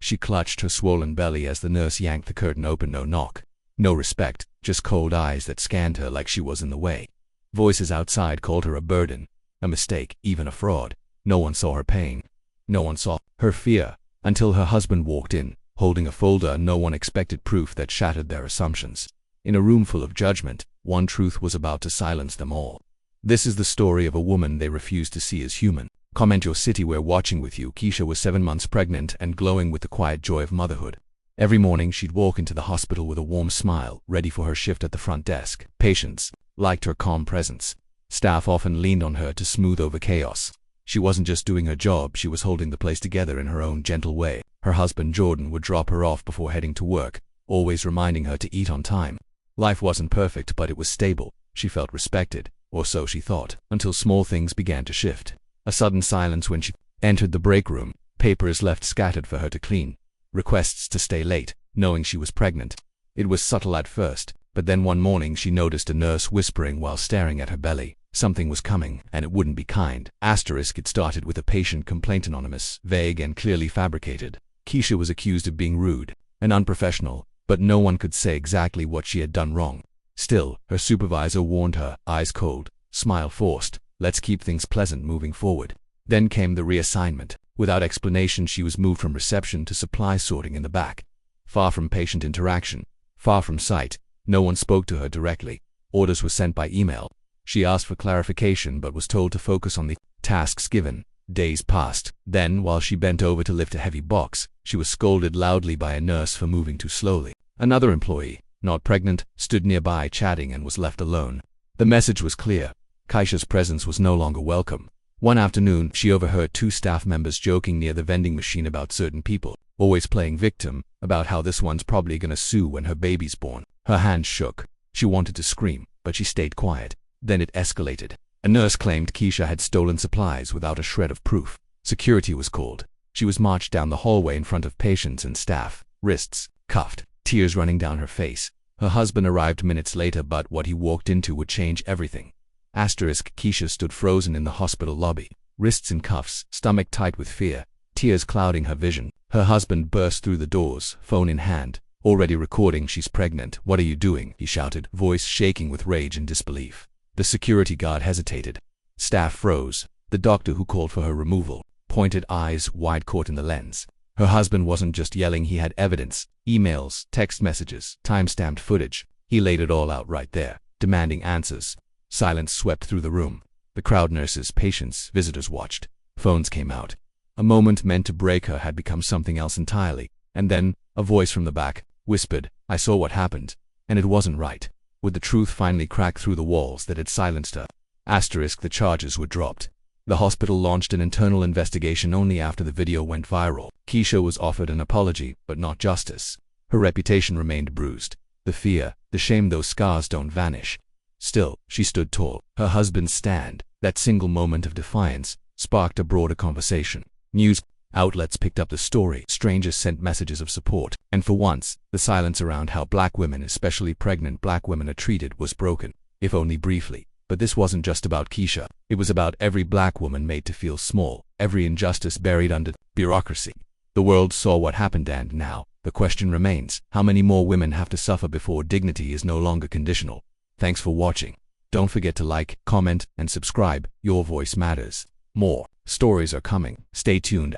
She clutched her swollen belly as the nurse yanked the curtain open. No knock, no respect, just cold eyes that scanned her like she was in the way. Voices outside called her a burden, a mistake, even a fraud. No one saw her pain. No one saw her fear, until her husband walked in, holding a folder. No one expected proof that shattered their assumptions. In a room full of judgment, one truth was about to silence them all. This is the story of a woman they refused to see as human. Comment your city. We're watching with you. Keisha was 7 months pregnant and glowing with the quiet joy of motherhood. Every morning she'd walk into the hospital with a warm smile, ready for her shift at the front desk. Patients liked her calm presence. Staff often leaned on her to smooth over chaos. She wasn't just doing her job, she was holding the place together in her own gentle way. Her husband Jordan would drop her off before heading to work, always reminding her to eat on time. Life wasn't perfect, but it was stable. She felt respected, or so she thought, until small things began to shift. A sudden silence when she entered the break room, papers left scattered for her to clean, requests to stay late, knowing she was pregnant. It was subtle at first, but then one morning she noticed a nurse whispering while staring at her belly. Something was coming, and it wouldn't be kind. It started with a patient complaint, anonymous, vague and clearly fabricated. Keisha was accused of being rude and unprofessional, but no one could say exactly what she had done wrong. Still, her supervisor warned her, eyes cold, smile forced, let's keep things pleasant moving forward. Then came the reassignment. Without explanation, she was moved from reception to supply sorting in the back. Far from patient interaction, far from sight, no one spoke to her directly. Orders were sent by email. She asked for clarification but was told to focus on the tasks given. Days passed. Then, while she bent over to lift a heavy box, she was scolded loudly by a nurse for moving too slowly. Another employee, not pregnant, stood nearby chatting and was left alone. The message was clear. Keisha's presence was no longer welcome. One afternoon, she overheard 2 staff members joking near the vending machine about certain people, always playing victim, about how this one's probably gonna sue when her baby's born. Her hands shook. She wanted to scream, but she stayed quiet. Then it escalated. A nurse claimed Keisha had stolen supplies without a shred of proof. Security was called. She was marched down the hallway in front of patients and staff, wrists cuffed, tears running down her face. Her husband arrived minutes later, but what he walked into would change everything. Keisha stood frozen in the hospital lobby, wrists in cuffs, stomach tight with fear, tears clouding her vision. Her husband burst through the doors, phone in hand, already recording. She's pregnant. What are you doing? He shouted, voice shaking with rage and disbelief. The security guard hesitated. Staff froze. The doctor who called for her removal, pointed eyes wide caught in the lens. Her husband wasn't just yelling, he had evidence. Emails, text messages, time-stamped footage. He laid it all out right there, demanding answers. Silence swept through the room. The crowd, nurses, patients, visitors watched. Phones came out. A moment meant to break her had become something else entirely. And then, a voice from the back whispered, I saw what happened, and it wasn't right. Would the truth finally crack through the walls that had silenced her? The charges were dropped. The hospital launched an internal investigation only after the video went viral. Keisha was offered an apology, but not justice. Her reputation remained bruised. The fear, the shame, those scars don't vanish. Still, she stood tall. Her husband's stand, that single moment of defiance, sparked a broader conversation. News outlets picked up the story. Strangers sent messages of support. And for once, the silence around how black women, especially pregnant black women, are treated was broken, if only briefly. But this wasn't just about Keisha. It was about every black woman made to feel small, every injustice buried under bureaucracy. The world saw what happened, and now, the question remains, how many more women have to suffer before dignity is no longer conditional? Thanks for watching. Don't forget to like, comment, and subscribe. Your voice matters. More stories are coming. Stay tuned.